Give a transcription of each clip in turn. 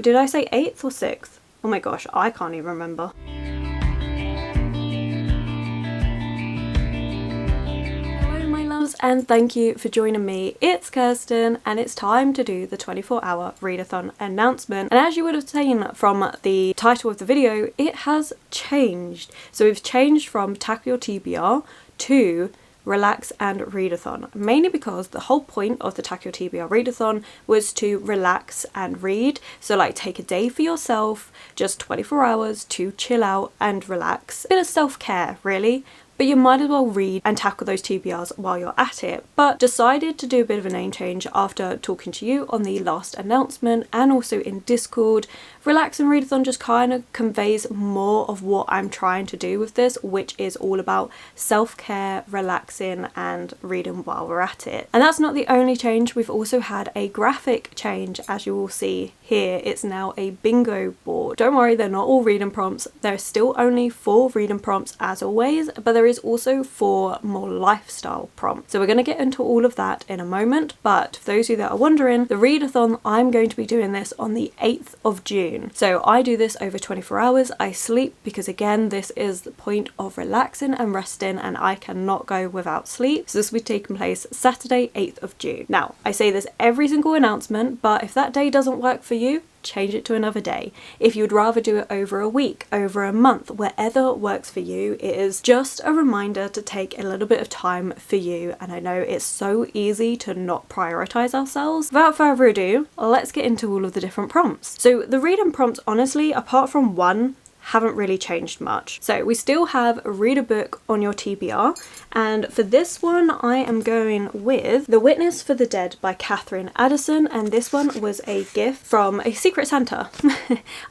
did I say 8th or 6th? Oh my gosh, I can't even remember. And thank you for joining me. It's Kirsten and it's time to do the 24-hour readathon announcement. And as you would have seen from the title of the video, it has changed. So we've changed from Tackle Your TBR to Relax and Readathon, mainly because the whole point of the Tackle Your TBR Readathon was to relax and read. So like take a day for yourself, just 24 hours to chill out and relax. A bit of self-care really. But you might as well read and tackle those TBRs while you're at it. But decided to do a bit of a name change after talking to you on the last announcement and also in Discord. Relax and Readathon just kind of conveys more of what I'm trying to do with this, which is all about self-care, relaxing and reading while we're at it. And that's not the only change. We've also had a graphic change, as you will see here. It's now a bingo board. Don't worry, they're not all reading prompts. There's still only 4 reading prompts as always, but there is also 4 more lifestyle prompts. So we're going to get into all of that in a moment, but for those of you that are wondering, the readathon, I'm going to be doing this on the 8th of June. So I do this over 24 hours. I sleep because again, this is the point of relaxing and resting and I cannot go without sleep. So this will be taking place Saturday, 8th of June. Now, I say this every single announcement, but if that day doesn't work for you, change it to another day. If you'd rather do it over a week, over a month, wherever works for you, it is just a reminder to take a little bit of time for you. And I know it's so easy to not prioritize ourselves. Without further ado, let's get into all of the different prompts. So the reading prompts, honestly, apart from one, haven't really changed much. So we still have read a book on your TBR, and for this one I am going with The Witness for the Dead by Catherine Addison, and this one was a gift from a Secret Santa.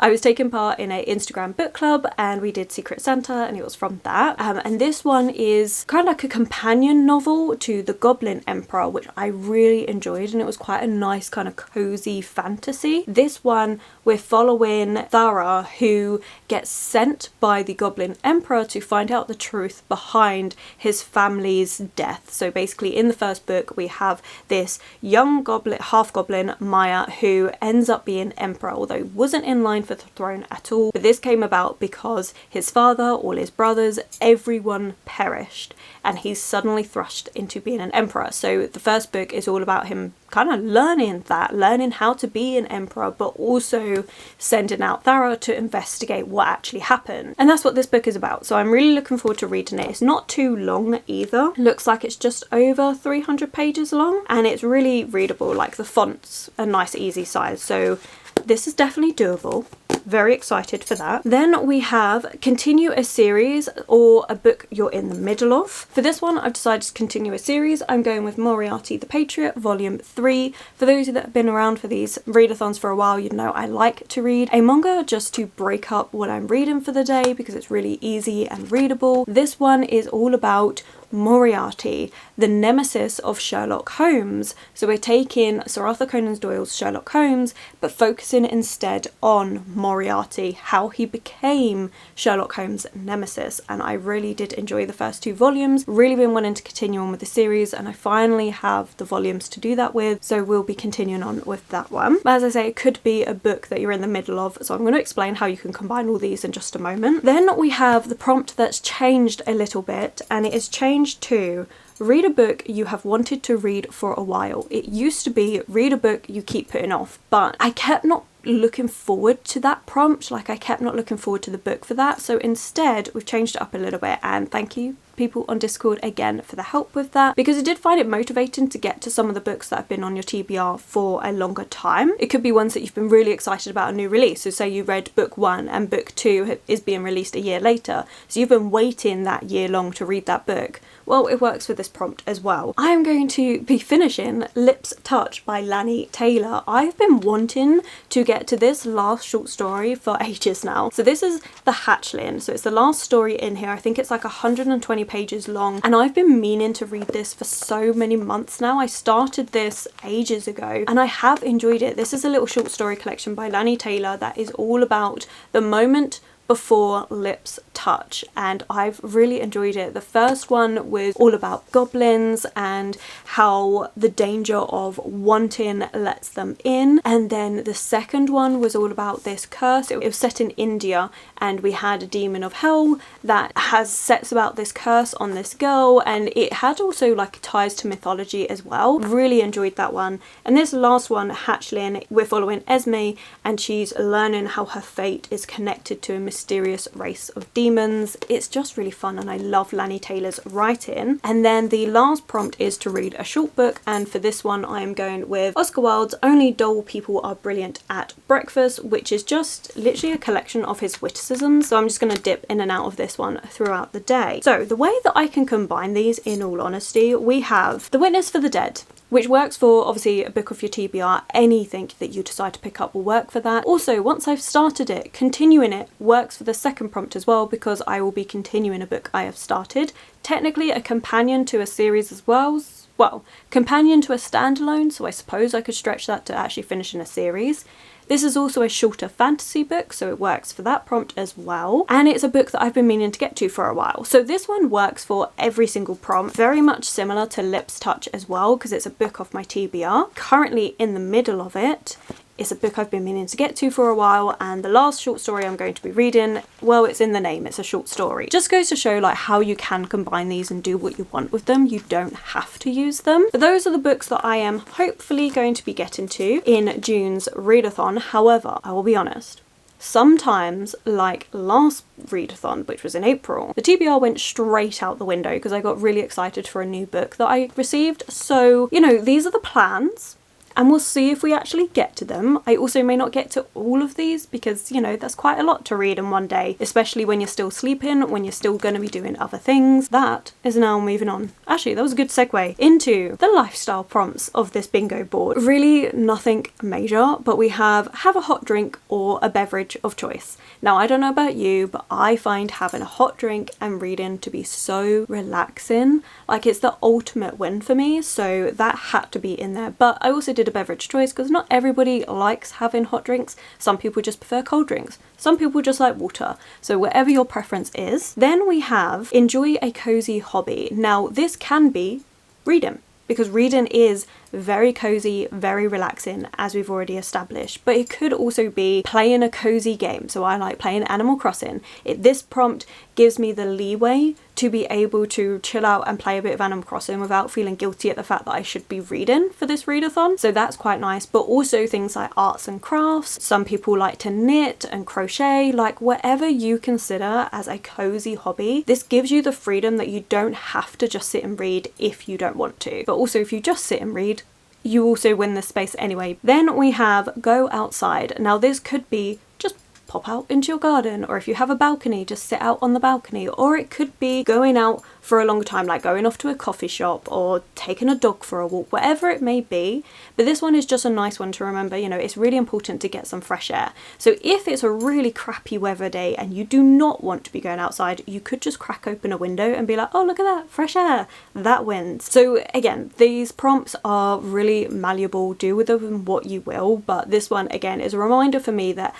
I was taking part in an Instagram book club and we did Secret Santa and it was from that. And this one is kind of like a companion novel to The Goblin Emperor, which I really enjoyed, and it was quite a nice kind of cozy fantasy. This one we're following Thara, who gets sent by the Goblin Emperor to find out the truth behind his family's death. So basically in the first book we have this young goblin, half goblin, Maya, who ends up being emperor, although wasn't in line for the throne at all. But this came about because his father, all his brothers, everyone perished and he's suddenly thrust into being an emperor. So the first book is all about him kind of learning how to be an emperor, but also sending out Thara to investigate what actually happened. And that's what this book is about. So I'm really looking forward to reading it. It's not too long either. Looks like it's just over 300 pages long and it's really readable. Like the font's a nice easy size. So this is definitely doable. Very excited for that. Then we have continue a series or a book you're in the middle of. For this one, I've decided to continue a series. I'm going with Moriarty the Patriot, Volume 3. For those of you that have been around for these readathons for a while, you'd know I like to read a manga just to break up what I'm reading for the day because it's really easy and readable. This one is all about Moriarty, the nemesis of Sherlock Holmes. So we're taking Sir Arthur Conan Doyle's Sherlock Holmes, but focusing instead on Moriarty, how he became Sherlock Holmes' nemesis. And I really did enjoy the first 2 volumes, really been wanting to continue on with the series, and I finally have the volumes to do that with, so we'll be continuing on with that one. But as I say, it could be a book that you're in the middle of, so I'm going to explain how you can combine all these in just a moment. Then we have the prompt that's changed a little bit, and it is changed to read a book you have wanted to read for a while. It used to be read a book you keep putting off, but I kept not looking forward to that prompt. Like I kept not looking forward to the book for that. So instead we've changed it up a little bit, and thank you people on Discord again for the help with that, because I did find it motivating to get to some of the books that have been on your TBR for a longer time. It could be ones that you've been really excited about a new release. So say you read book 1 and book 2 is being released a year later. So you've been waiting that year long to read that book. Well, it works with this prompt as well. I am going to be finishing Lips Touch by Lani Taylor. I've been wanting to get to this last short story for ages now. So this is The Hatchling. So it's the last story in here. I think it's like 120 pages long, and I've been meaning to read this for so many months now. I started this ages ago and I have enjoyed it. This is a little short story collection by Lani Taylor that is all about the moment before lips touch, and I've really enjoyed it. The first one was all about goblins and how the danger of wanting lets them in, and then the second one was all about this curse. It was set in India, and we had a demon of hell that has sets about this curse on this girl, and it had also like ties to mythology as well. Really enjoyed that one. And this last one, Hatchling, we're following Esme, and she's learning how her fate is connected to a mysterious race of demons. It's just really fun, and I love Lani Taylor's writing. And then the last prompt is to read a short book, and for this one I am going with Oscar Wilde's Only Dull People Are Brilliant at Breakfast, which is just literally a collection of his witticisms. So I'm just going to dip in and out of this one throughout the day. So the way that I can combine these, in all honesty, we have The Witness for the Dead, which works for obviously a book of your TBR. Anything that you decide to pick up will work for that. Also, once I've started it, continuing it works for the second prompt as well, because I will be continuing a book I have started. Technically a companion to a series as well. Well, companion to a standalone, so I suppose I could stretch that to actually finish in a series. This is also a shorter fantasy book, so it works for that prompt as well. And it's a book that I've been meaning to get to for a while. So this one works for every single prompt, very much similar to Lips Touch as well, because it's a book off my TBR. Currently in the middle of it. It's a book I've been meaning to get to for a while, and the last short story I'm going to be reading, well, it's in the name, it's a short story. Just goes to show like how you can combine these and do what you want with them. You don't have to use them. But those are the books that I am hopefully going to be getting to in June's readathon. However, I will be honest, sometimes, like last readathon, which was in April, the TBR went straight out the window because I got really excited for a new book that I received. So, you know, these are the plans, and we'll see if we actually get to them. I also may not get to all of these because, you know, that's quite a lot to read in one day, especially when you're still sleeping, when you're still going to be doing other things. That is now moving on. Actually, that was a good segue into the lifestyle prompts of this bingo board. Really nothing major, but we have a hot drink or a beverage of choice. Now, I don't know about you, but I find having a hot drink and reading to be so relaxing. Like, it's the ultimate win for me, so that had to be in there. But I also did a beverage choice because not everybody likes having hot drinks. Some people just prefer cold drinks. Some people just like water. So whatever your preference is. Then we have enjoy a cozy hobby. Now, this can be reading, because reading is very cozy, very relaxing, as we've already established, but it could also be playing a cozy game. So I like playing Animal Crossing. This prompt gives me the leeway to be able to chill out and play a bit of Animal Crossing without feeling guilty at the fact that I should be reading for this readathon. So that's quite nice. But also things like arts and crafts. Some people like to knit and crochet, like whatever you consider as a cozy hobby. This gives you the freedom that you don't have to just sit and read if you don't want to. But also if you just sit and read, you also win this space anyway. Then we have go outside. Now this could be just pop out into your garden, or if you have a balcony, just sit out on the balcony, or it could be going out for a long time, like going off to a coffee shop or taking a dog for a walk, whatever it may be. But this one is just a nice one to remember. You know, it's really important to get some fresh air. So if it's a really crappy weather day and you do not want to be going outside, you could just crack open a window and be like, oh, look at that, fresh air, that wins. So again, these prompts are really malleable, do with them what you will, but this one again is a reminder for me that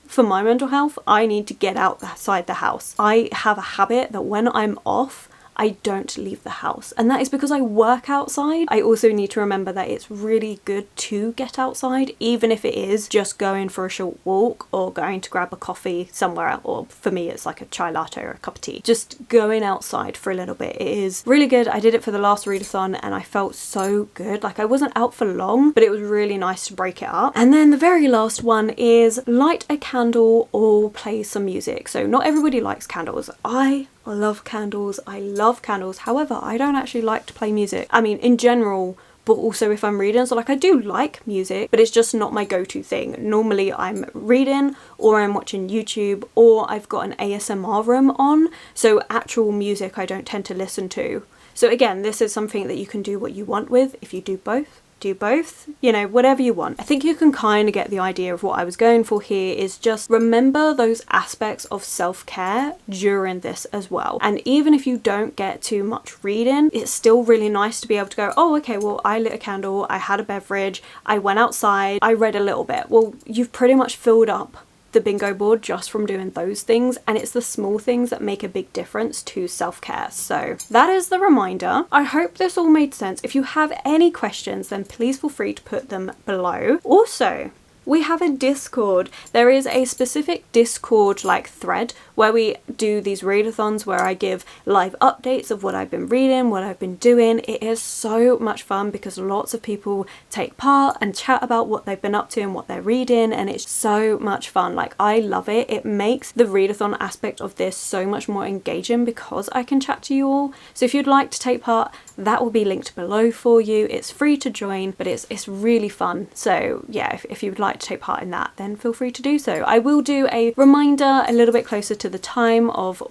for my mental health, I need to get outside the house. I have a habit that when I'm off, I don't leave the house, and that is because I work outside. I also need to remember that it's really good to get outside, even if it is just going for a short walk or going to grab a coffee somewhere, or for me it's like a chai latte or a cup of tea. Just going outside for a little bit, it is really good. I did it for the last readathon and I felt so good. Like, I wasn't out for long, but it was really nice to break it up. And then the very last one is light a candle or play some music. So not everybody likes candles. I love candles. I love candles. However, I don't actually like to play music. I mean, in general, but also if I'm reading. So like, I do like music, but it's just not my go-to thing. Normally I'm reading, or I'm watching YouTube, or I've got an ASMR room on. So actual music I don't tend to listen to. So again, this is something that you can do what you want with. If you do both, you know, whatever you want. I think you can kind of get the idea of what I was going for here, is just remember those aspects of self-care during this as well. And even if you don't get too much reading, it's still really nice to be able to go, oh, okay, well, I lit a candle, I had a beverage, I went outside, I read a little bit. Well, you've pretty much filled up the bingo board just from doing those things, and it's the small things that make a big difference to self-care. So that is the reminder. I hope this all made sense. If you have any questions, then please feel free to put them below. Also, we have a Discord. There is a specific Discord like thread where we do these readathons where I give live updates of what I've been reading, what I've been doing. It is so much fun because lots of people take part and chat about what they've been up to and what they're reading, and it's so much fun. Like, I love it. It makes the readathon aspect of this so much more engaging because I can chat to you all. So if you'd like to take part, that will be linked below for you. It's free to join, but it's really fun. So yeah, if you would like to take part in that, then feel free to do so. I will do a reminder a little bit closer to the time of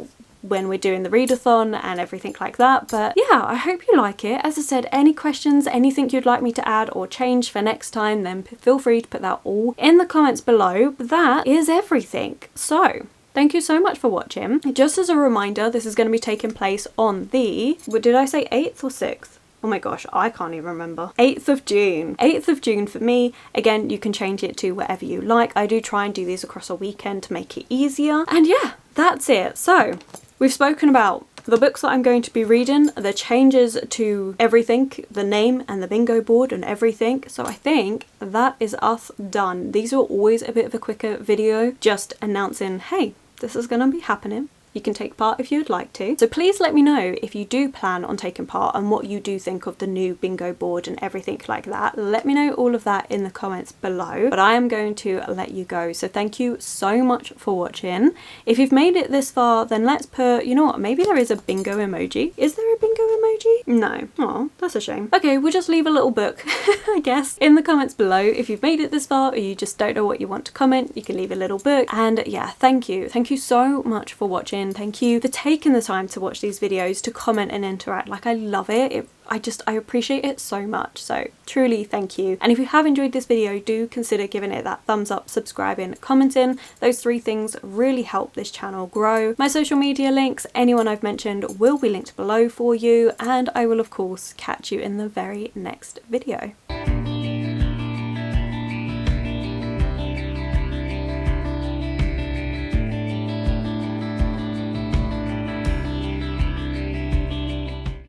when we're doing the readathon and everything like that. But yeah, I hope you like it. As I said, any questions, anything you'd like me to add or change for next time, then feel free to put that all in the comments below. But that is everything. So thank you so much for watching. Just as a reminder, this is going to be taking place on the, what did I say, 8th or 6th? Oh my gosh, I can't even remember. 8th of June. 8th of June for me. Again, you can change it to whatever you like. I do try and do these across a weekend to make it easier. And yeah, that's it. So we've spoken about the books that I'm going to be reading, the changes to everything, the name and the bingo board and everything. So I think that is us done. These are always a bit of a quicker video, just announcing, hey, this is going to be happening. You can take part if you'd like to. So please let me know if you do plan on taking part and what you do think of the new bingo board and everything like that. Let me know all of that in the comments below. But I am going to let you go. So thank you so much for watching. If you've made it this far, then let's put, you know what, maybe there is a bingo emoji. Is there a bingo emoji? No. Oh, that's a shame. Okay, we'll just leave a little book, I guess, in the comments below. If you've made it this far or you just don't know what you want to comment, you can leave a little book. And yeah, thank you. Thank you so much for watching. Thank you for taking the time to watch these videos, to comment and interact. Like, I love it. I appreciate it so much. So truly thank you. And if you have enjoyed this video, do consider giving it that thumbs up, subscribing, commenting. Those 3 things really help this channel grow. My social media links, anyone I've mentioned, will be linked below for you. And I will of course catch you in the very next video.